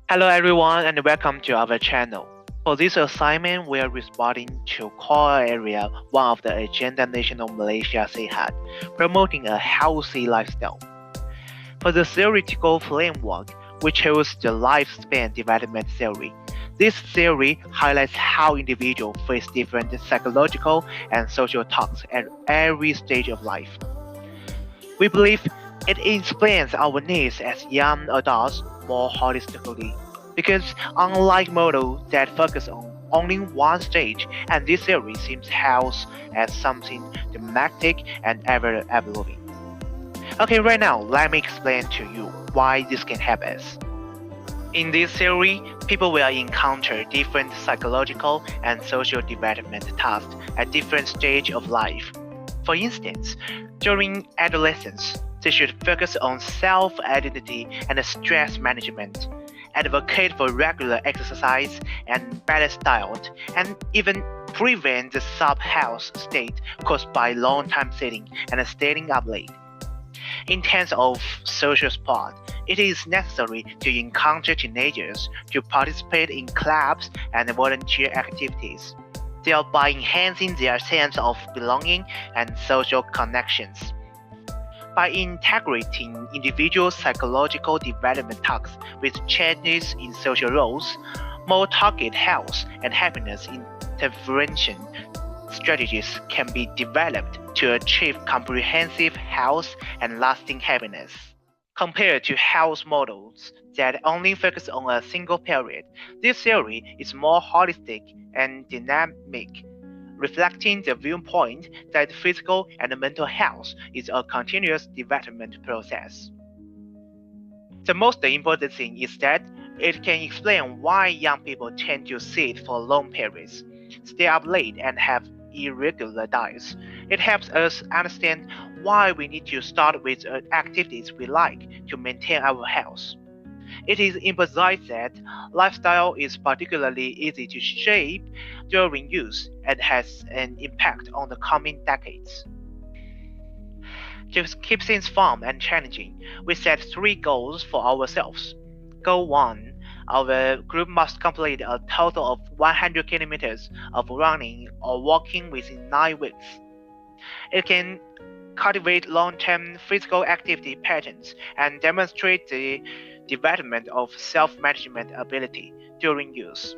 Hello everyone and welcome to our channel. For this assignment, we are responding to core area 1 of the Agenda National Malaysia Sehat, promoting a healthy lifestyle. For the theoretical framework, we chose the lifespan development theory. This theory highlights how individuals face different psychological and social tasks at every stage of life. We believe it explains our needs as young adults more holistically, because unlike models that focus on only one stage, and this theory seems health as something dramatic and ever-evolving. Okay, right now, let me explain to you why this can help us. In this theory, people will encounter different psychological and social development tasks at different stages of life. For instance, during adolescence, they should focus on self-identity and stress management, advocate for regular exercise and balanced diet, and even prevent the sub-health state caused by long-time sitting and staying up late. In terms of social support, it is necessary to encounter teenagers to participate in clubs and volunteer activities, thereby enhancing their sense of belonging and social connections. By integrating individual psychological development tasks with changes in social roles, more targeted health and happiness intervention strategies can be developed to achieve comprehensive health and lasting happiness. Compared to health models that only focus on a single period, this theory is more holistic and dynamic, reflecting the viewpoint that physical and mental health is a continuous development process. The most important thing is that it can explain why young people tend to sit for long periods, stay up late, and have irregular diets. It helps us understand why we need to start with activities we like to maintain our health. It is emphasized that lifestyle is particularly easy to shape during youth and has an impact on the coming decades. To keep things fun and challenging, we set 3 goals for ourselves. Goal 1. Our group must complete a total of 100 kilometers of running or walking within 9 weeks. It can cultivate long-term physical activity patterns and demonstrate the development of self-management ability during youth.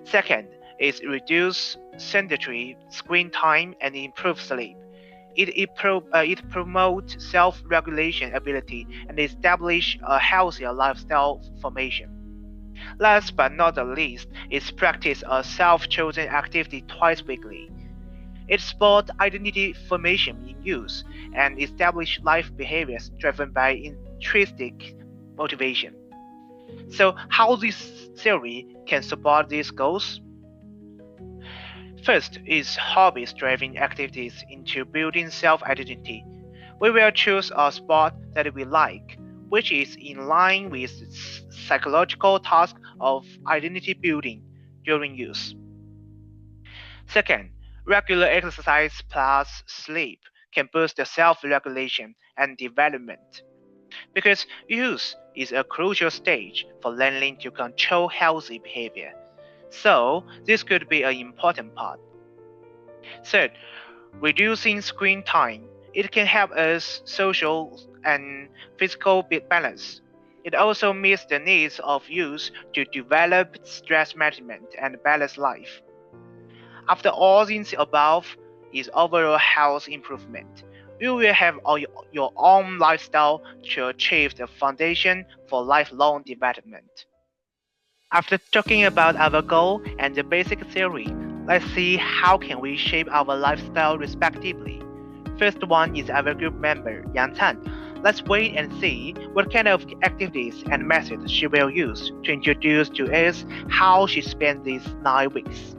Second is reduce sedentary screen time and improve sleep. It promotes self-regulation ability and establish a healthier lifestyle formation. Last but not the least is practice a self-chosen activity twice weekly. It supports identity formation in youth and establish life behaviors driven by intrinsic motivation. So how this theory can support these goals? First is hobby-driven activities into building self-identity. We will choose a sport that we like, which is in line with psychological task of identity building during youth. Second, regular exercise plus sleep can boost the self-regulation and development, because youth is a crucial stage for learning to control healthy behavior. So this could be an important part. Third, reducing screen time. It can help us social and physical balance. It also meets the needs of youth to develop stress management and balanced life. After all these above is overall health improvement, you will have your own lifestyle to achieve the foundation for lifelong development. After talking about our goal and the basic theory, let's see how can we shape our lifestyle respectively. First one is our group member, YANKANG. Let's wait and see what kind of activities and methods she will use to introduce to us how she spent these 9 weeks.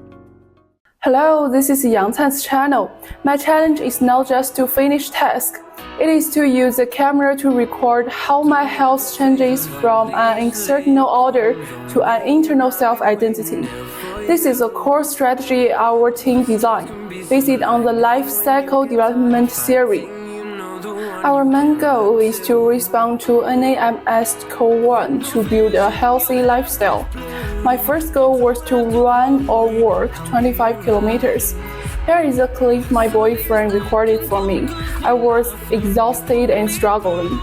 Hello, this is YANKANG's channel. My challenge is not just to finish task. It is to use the camera to record how my health changes from an external order to an internal self-identity. This is a core strategy our team designed, based on the life cycle development theory. Our main goal is to respond to NAMS Code 1 to build a healthy lifestyle. My first goal was to run or walk 25 kilometers. Here is a clip my boyfriend recorded for me. I was exhausted and struggling.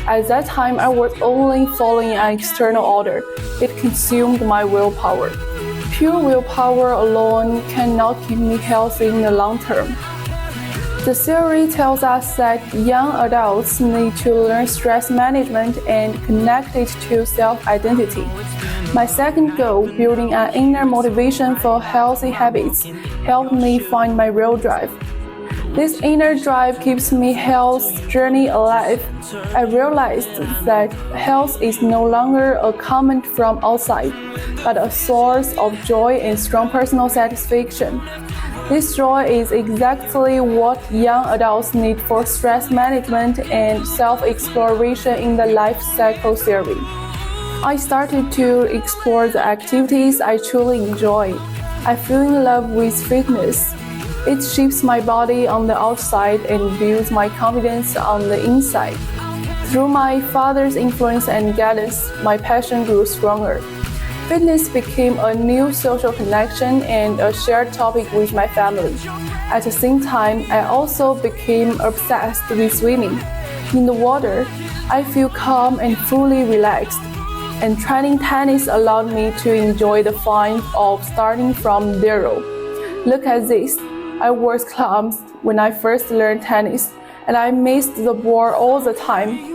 At that time, I was only following an external order. It consumed my willpower. Pure willpower alone cannot keep me healthy in the long term. The theory tells us that young adults need to learn stress management and connect it to self-identity. My second goal, building an inner motivation for healthy habits, helped me find my real drive. This inner drive keeps me health journey alive. I realized that health is no longer a comment from outside, but a source of joy and strong personal satisfaction. This joy is exactly what young adults need for stress management and self-exploration in the life cycle theory. I started to explore the activities I truly enjoy. I fell in love with fitness. It shapes my body on the outside and builds my confidence on the inside. Through my father's influence and guidance, my passion grew stronger. Fitness became a new social connection and a shared topic with my family. At the same time, I also became obsessed with swimming. In the water, I feel calm and fully relaxed. And training tennis allowed me to enjoy the fun of starting from zero. Look at this. I was clumsy when I first learned tennis, and I missed the ball all the time.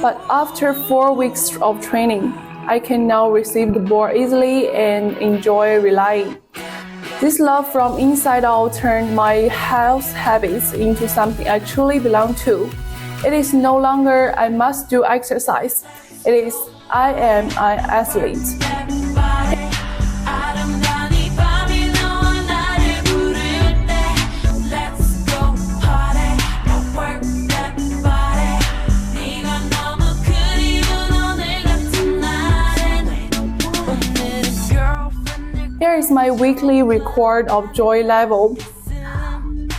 But after 4 weeks of training, I can now receive the ball easily and enjoy relying. This love from inside out turned my health habits into something I truly belong to. It is no longer I must do exercise. It is I am an athlete. Here is my weekly record of joy level.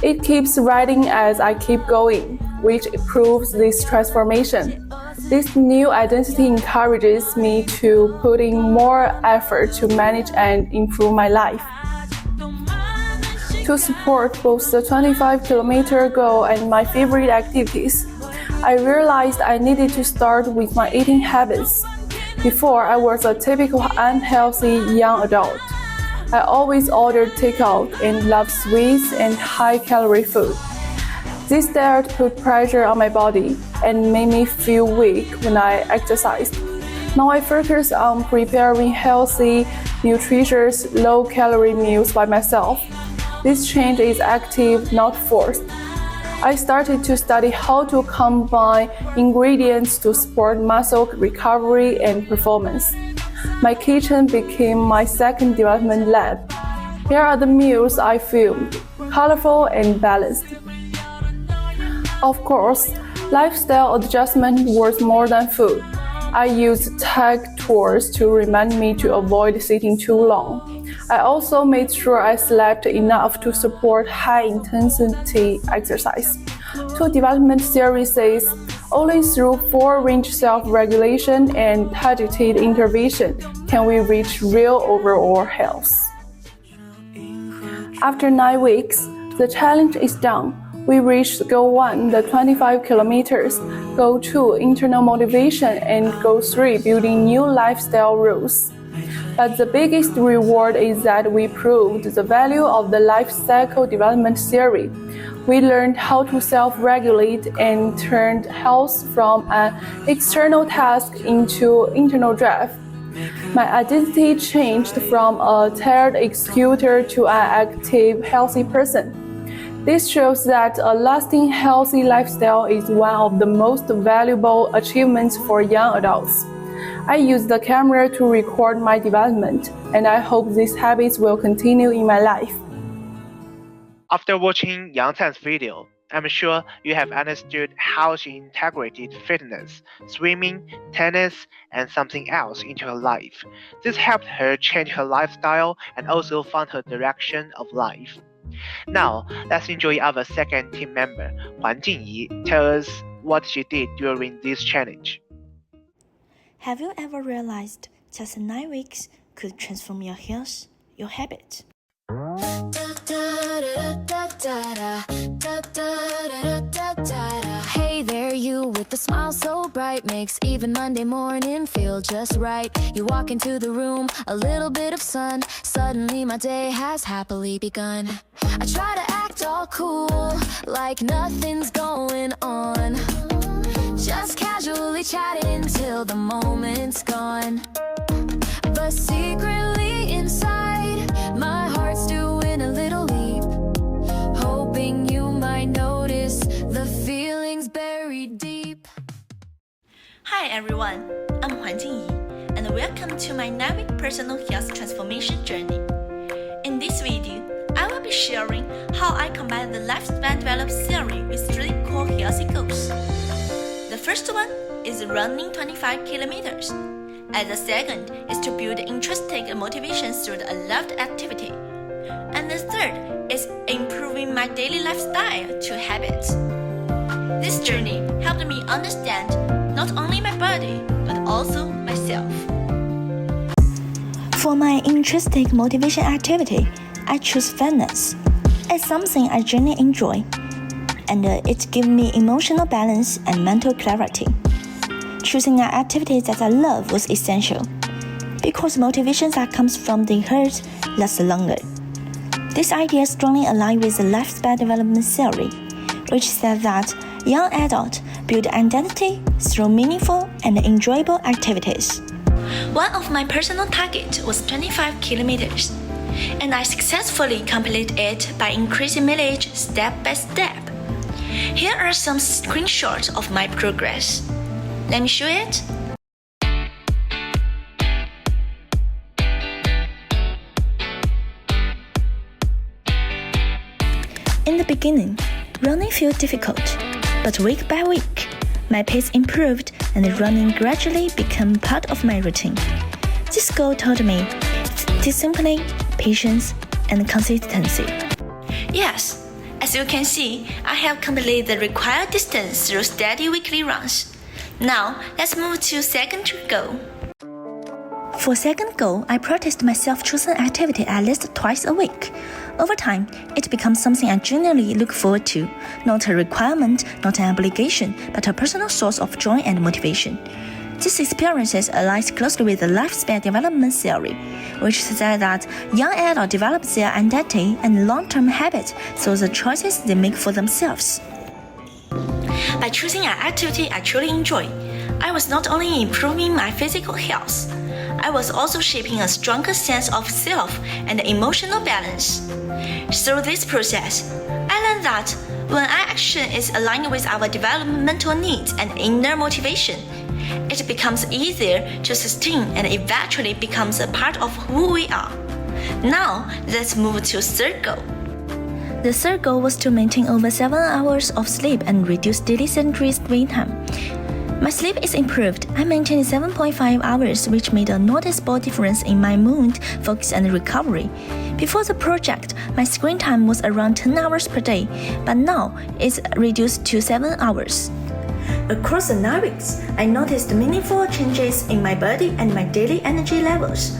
It keeps rising as I keep going, which proves this transformation. This new identity encourages me to put in more effort to manage and improve my life. To support both the 25-kilometer goal and my favorite activities, I realized I needed to start with my eating habits. Before, I was a typical unhealthy young adult. I always ordered takeout and loved sweets and high-calorie food. This diet put pressure on my body and made me feel weak when I exercised. Now I focus on preparing healthy, nutritious, low-calorie meals by myself. This change is active, not forced. I started to study how to combine ingredients to support muscle recovery and performance. My kitchen became my second development lab. Here are the meals I filmed, colorful and balanced. Of course, lifestyle adjustment was more than food. I used tech tools to remind me to avoid sitting too long. I also made sure I slept enough to support high-intensity exercise. To development theory says, only through full-range self-regulation and targeted intervention can we reach real overall health. After 9 weeks, the challenge is done. We reached Goal 1, the 25 kilometers, Goal 2, internal motivation, and Goal 3, building new lifestyle rules. But the biggest reward is that we proved the value of the life cycle development theory. We learned how to self-regulate and turned health from an external task into internal drive. My identity changed from a tired executor to an active, healthy person. This shows that a lasting, healthy lifestyle is one of the most valuable achievements for young adults. I use the camera to record my development, and I hope these habits will continue in my life. After watching Yang Can's video, I'm sure you have understood how she integrated fitness, swimming, tennis, and something else into her life. This helped her change her lifestyle and also find her direction of life. Now, let's enjoy our second team member, JINGYI, tell us what she did during this challenge. Have you ever realized just 9 weeks could transform your health, your habit? Hey there, you with the smile so bright, makes even Monday morning feel just right. You walk into the room, a little bit of sun, suddenly my day has happily begun. I try to act all cool, like nothing's going on, just casually chatting till the moment's gone. But secretly inside, my heart's doing a little leap, hoping you might notice the feelings buried deep. Hi everyone, I'm JINGYI, and welcome to my 9-week personal health transformation journey. In this video, I will be sharing how I combine the lifespan development theory with 3 core healthy goals. The first one is running 25 kilometers. And the second is to build intrinsic motivation through a loved activity. And the third is improving my daily lifestyle to habits. This journey helped me understand not only my body, but also myself. For my intrinsic motivation activity, I choose fitness. It's something I genuinely enjoy, and it gives me emotional balance and mental clarity. Choosing an activity that I love was essential, because motivation that comes from the heart lasts longer. This idea strongly aligns with the lifespan development theory, which says that young adults build identity through meaningful and enjoyable activities. One of my personal targets was 25 kilometers, and I successfully completed it by increasing mileage step by step. Here are some screenshots of my progress. Let me show it. In the beginning, running felt difficult, but week by week, my pace improved and running gradually became part of my routine. This goal taught me discipline, patience, and consistency. Yes, as you can see, I have completed the required distance through steady weekly runs. Now, let's move to second goal. For second goal, I practiced my self-chosen activity at least twice a week. Over time, it becomes something I genuinely look forward to, not a requirement, not an obligation, but a personal source of joy and motivation. These experiences align closely with the lifespan development theory, which says that young adults develop their identity and long-term habits through the choices they make for themselves. By choosing an activity I truly enjoy, I was not only improving my physical health, I was also shaping a stronger sense of self and emotional balance. Through this process, I learned that when our action is aligned with our developmental needs and inner motivation, it becomes easier to sustain and eventually becomes a part of who we are. Now, let's move to third goal. The third goal was to maintain over 7 hours of sleep and reduce daily sedentary screen time. My sleep is improved. I maintained 7.5 hours, which made a noticeable difference in my mood, focus, and recovery. Before the project, my screen time was around 10 hours per day, but now it's reduced to 7 hours. Across the 9 weeks, I noticed meaningful changes in my body and my daily energy levels.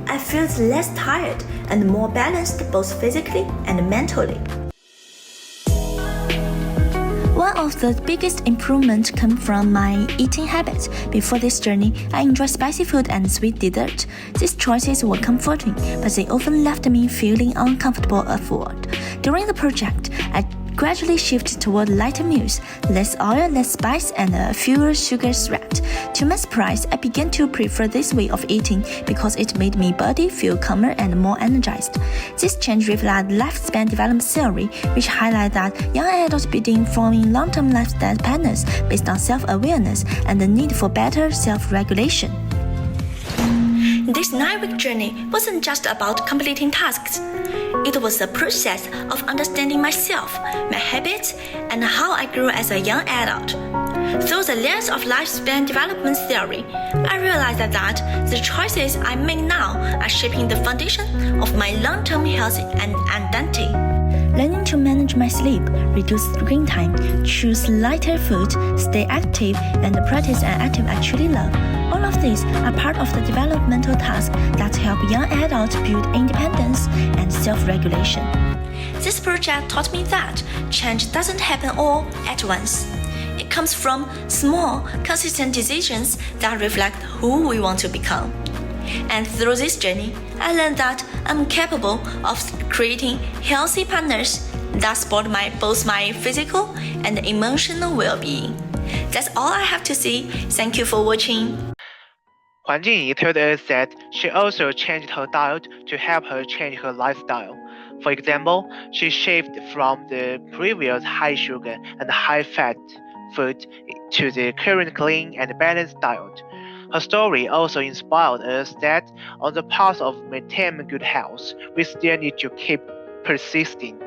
I feel less tired and more balanced both physically and mentally. One of the biggest improvements came from my eating habits. Before this journey, I enjoyed spicy food and sweet dessert. These choices were comforting, but they often left me feeling uncomfortable afterward. During the project, I gradually shifted toward lighter meals, less oil, less spice, and fewer sugar threat. To my surprise, I began to prefer this way of eating because it made my body feel calmer and more energized. This change reflects lifespan development theory, which highlights that young adults begin forming long-term lifestyle patterns based on self-awareness and the need for better self-regulation. This 9-week journey wasn't just about completing tasks. It was a process of understanding myself, my habits, and how I grew as a young adult. Through the lens of lifespan development theory, I realized that the choices I make now are shaping the foundation of my long-term health and identity. learning to manage my sleep, reduce screen time, choose lighter food, stay active, and practice an active I truly love. All of these are part of the developmental tasks that help young adults build independence and self-regulation. This project taught me that change doesn't happen all at once. It comes from small, consistent decisions that reflect who we want to become. And through this journey, I learned that I'm capable of creating healthy partners that support both my physical and emotional well-being. That's all I have to say. Thank you for watching. Huan Jingyi told us that she also changed her diet to help her change her lifestyle. For example, she shifted from the previous high sugar and high fat food to the current clean and balanced diet. Her story also inspired us that on the path of maintaining good health, we still need to keep persisting.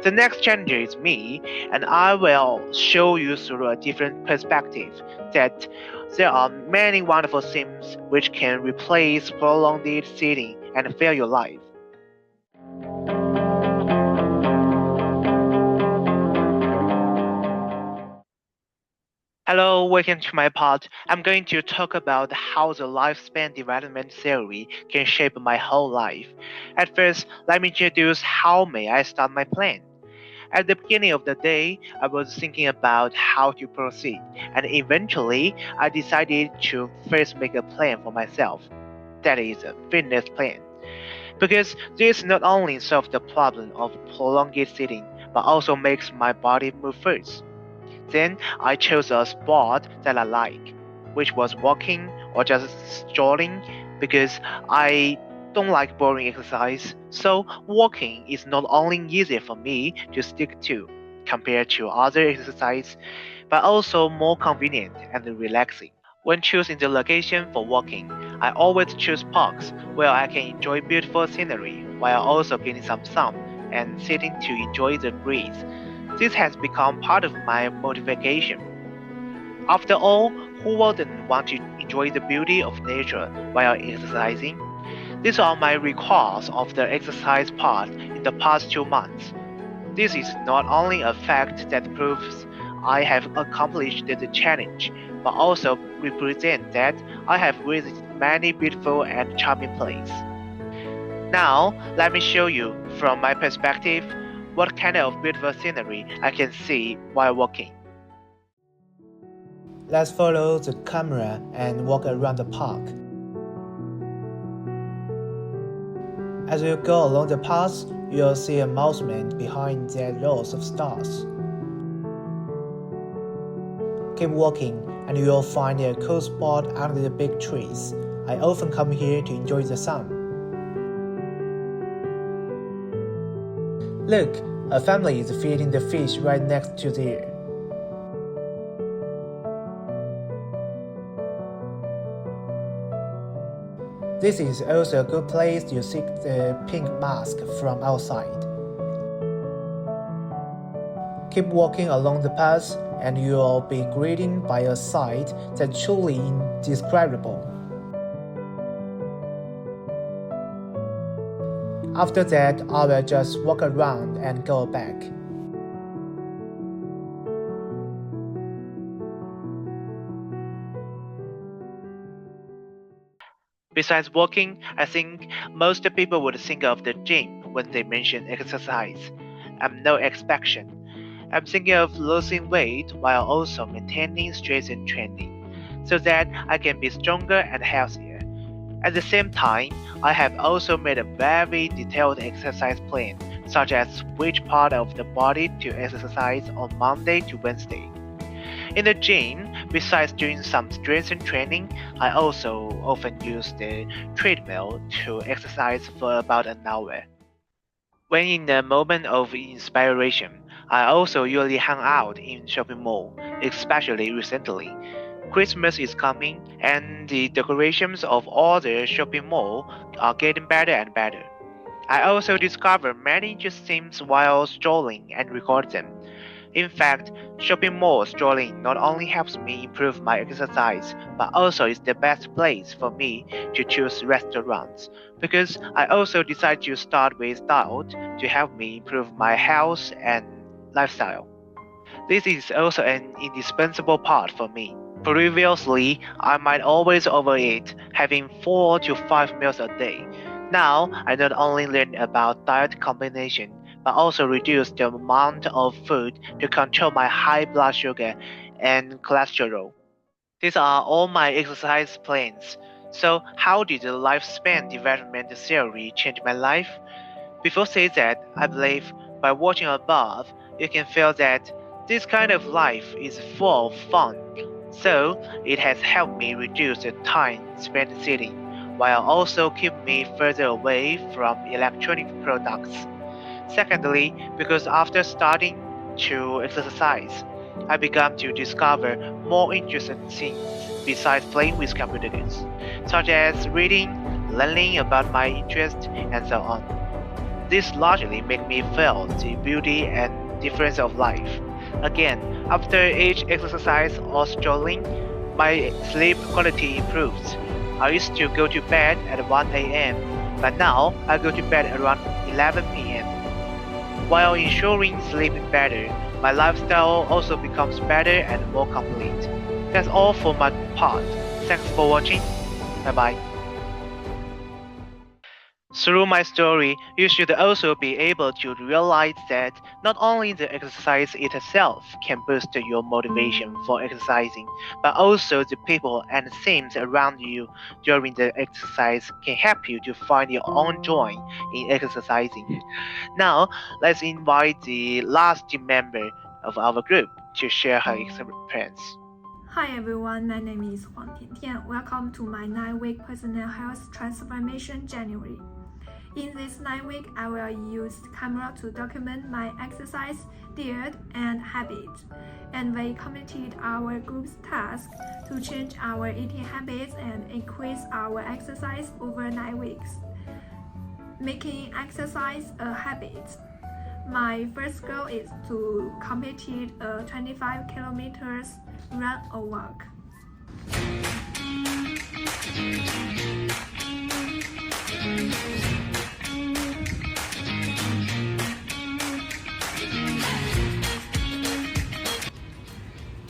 The next challenge is me, and I will show you through a different perspective that there are many wonderful things which can replace prolonged sitting and fill your life. Hello, welcome to my pod. I'm going to talk about how the lifespan development theory can shape my whole life. At first, let me introduce how may I start my plan. At the beginning of the day, I was thinking about how to proceed, and eventually, I decided to first make a plan for myself. That is a fitness plan. Because this not only solves the problem of prolonged sitting, but also makes my body move first. Then I chose a sport that I like, which was walking or just strolling, because I don't like boring exercise. So walking is not only easier for me to stick to compared to other exercise, but also more convenient and relaxing. When choosing the location for walking, I always choose parks where I can enjoy beautiful scenery while also getting some sun and sitting to enjoy the breeze. This has become part of my motivation. After all, who wouldn't want to enjoy the beauty of nature while exercising? These are my records of the exercise part in the past 2 months. This is not only a fact that proves I have accomplished the challenge, but also represents that I have visited many beautiful and charming places. Now, let me show you from my perspective what kind of beautiful scenery I can see while walking. Let's follow the camera and walk around the park. As you go along the path, you'll see a mountain behind their rows of stars. Keep walking and you'll find a cool spot under the big trees. I often come here to enjoy the sun. Look, a family is feeding the fish right next to there. This is also a good place to see the pink mask from outside. Keep walking along the path and you'll be greeted by a sight that's truly indescribable. After that, I will just walk around and go back. Besides walking, I think most people would think of the gym when they mention exercise. I'm no exception. I'm thinking of losing weight while also maintaining strength and training, so that I can be stronger and healthier. At the same time, I have also made a very detailed exercise plan, such as which part of the body to exercise on Monday to Wednesday. In the gym, besides doing some strength training, I also often use the treadmill to exercise for about an hour. When in a moment of inspiration, I also usually hang out in shopping mall, especially recently. Christmas is coming, and the decorations of all the shopping mall are getting better and better. I also discover many interesting things while strolling and record them. In fact, shopping mall strolling not only helps me improve my exercise, but also is the best place for me to choose restaurants, because I also decide to start with diet to help me improve my health and lifestyle. This is also an indispensable part for me. Previously, I might always overeat, having 4 to 5 meals a day. Now, I not only learn about diet combination, but also reduce the amount of food to control my high blood sugar and cholesterol. These are all my exercise plans. So, how did the lifespan development theory change my life? Before saying that, I believe by watching above, you can feel that this kind of life is full of fun. So, it has helped me reduce the time spent sitting, while also keeping me further away from electronic products. Secondly, because after starting to exercise, I began to discover more interesting things besides playing with computer games, such as reading, learning about my interests, and so on. This largely make me feel the beauty and difference of life. Again, after each exercise or strolling, my sleep quality improves. I used to go to bed at 1 a.m., but now I go to bed around 11 p.m. While ensuring sleeping better, my lifestyle also becomes better and more complete. That's all for my part. Thanks for watching. Bye bye. Through my story, you should also be able to realize that not only the exercise itself can boost your motivation for exercising, but also the people and things around you during the exercise can help you to find your own joy in exercising. Now, let's invite the last member of our group to share her experience. Hi everyone, my name is TIANTIAN. Welcome to my 9-week personal health transformation January. In this 9 weeks, I will use camera to document my exercise, diet, and habits. And we completed our group's task to change our eating habits and increase our exercise over 9 weeks. Making exercise a habit. My first goal is to complete a 25 kilometers run or walk.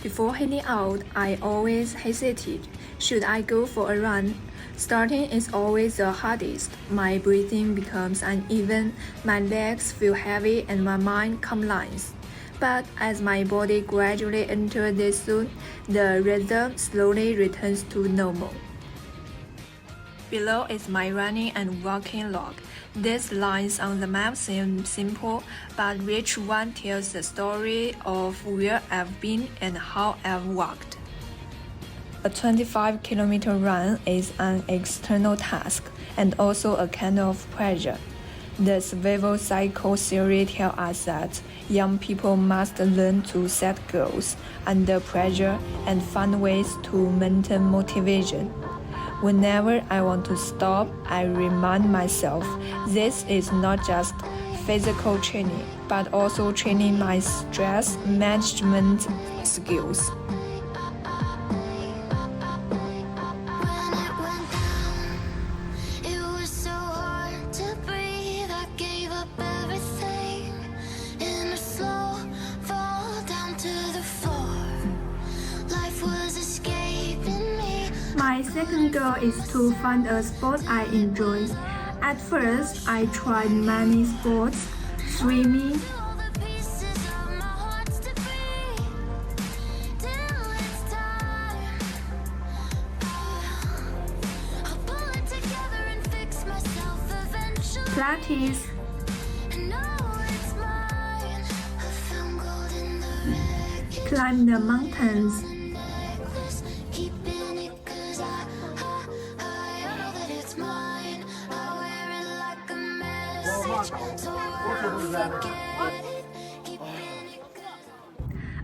Before heading out, I always hesitated. Should I go for a run? Starting is always the hardest. My breathing becomes uneven, my legs feel heavy, and my mind collapses. But as my body gradually enters this zone, the rhythm slowly returns to normal. Below is my running and walking log. These lines on the map seem simple, but each one tells the story of where I've been and how I've walked. A 25-kilometer run is an external task and also a kind of pressure. The survival cycle theory tells us that young people must learn to set goals under pressure and find ways to maintain motivation. Whenever I want to stop, I remind myself this is not just physical training, but also training my stress management skills. My second goal is to find a sport I enjoy. At first, I tried many sports, swimming, Pilates, climb the mountains.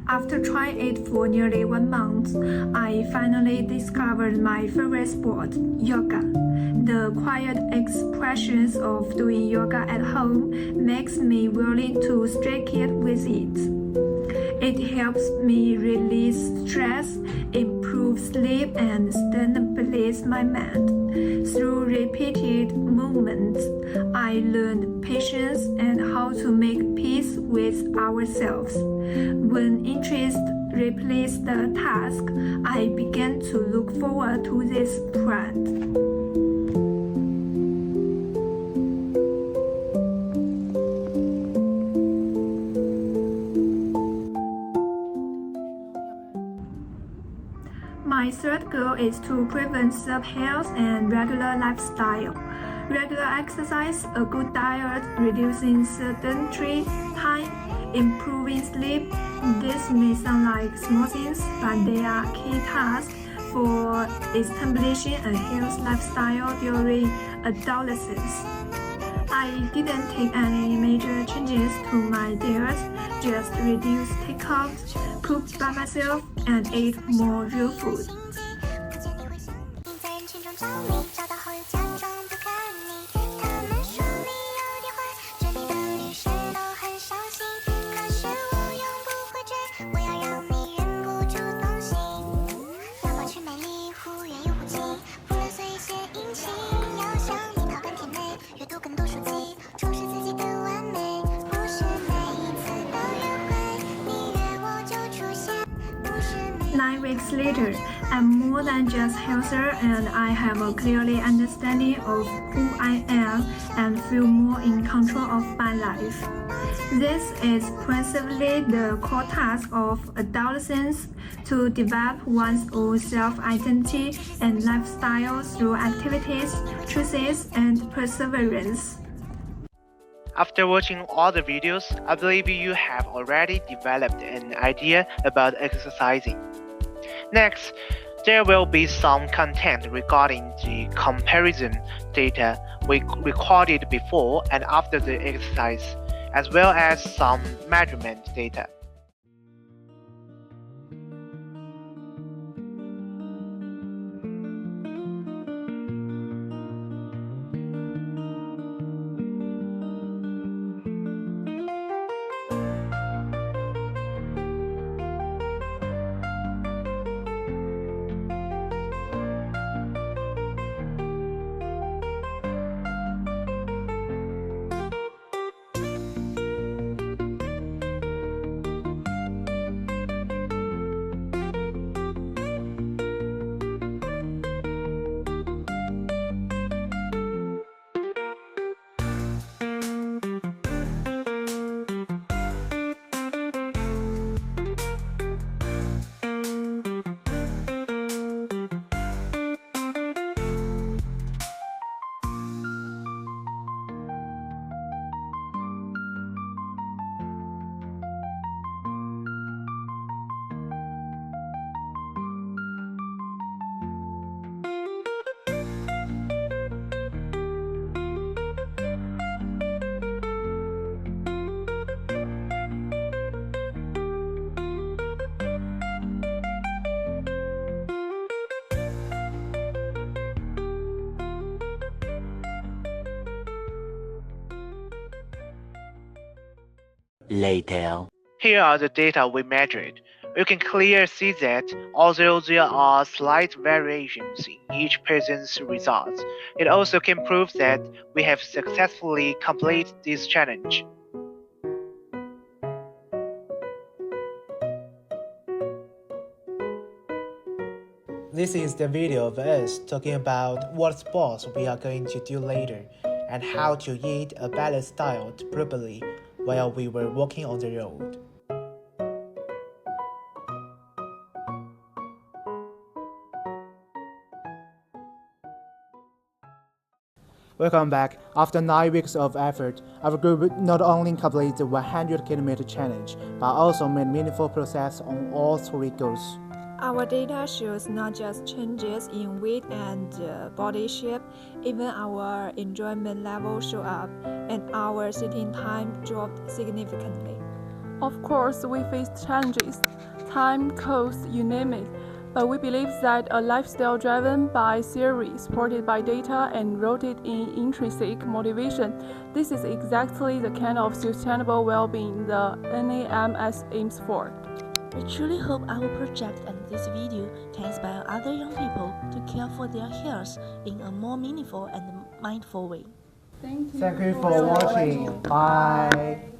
After trying it for nearly 1 month, I finally discovered my favorite sport, yoga. The quiet expressions of doing yoga at home makes me willing to strike it with it. It helps me release stress, improve sleep, and stabilize my mind. Through repeated movements, I learned patience and how to make peace with ourselves. When interest replaced the task, I began to look forward to this plan. My third goal is to prevent self-health and regular lifestyle. Regular exercise, a good diet, reducing sedentary time, improving sleep. This may sound like small things, but they are key tasks for establishing a healthy lifestyle during adolescence. I didn't take any major changes to my diet, just reduced takeout, cooked by myself, and ate more real food. Weeks later, I'm more than just healthier and I have a clearly understanding of who I am and feel more in control of my life. This is principally the core task of adolescents, to develop one's own self-identity and lifestyle through activities, choices, and perseverance. After watching all the videos, I believe you have already developed an idea about exercising. Next, there will be some content regarding the comparison data we recorded before and after the exercise, as well as some measurement data. Later. Here are the data we measured. You can clearly see that although there are slight variations in each person's results, it also can prove that we have successfully completed this challenge. This is the video of us talking about what sports we are going to do later and how to eat a balanced diet properly while we were walking on the road. Welcome back. After 9 weeks of effort, our group not only completed the 100-kilometer challenge, but also made meaningful progress on all 3 goals. Our data shows not just changes in weight and body shape, even our enjoyment level showed up, and our sitting time dropped significantly. Of course, we faced challenges, time, cost, you name it. But we believe that a lifestyle driven by theory, supported by data, and rooted in intrinsic motivation, this is exactly the kind of sustainable well-being the NAMS aims for. We truly hope our project and this video can inspire other young people to care for their health in a more meaningful and mindful way. Thank you Thank you for watching. Bye.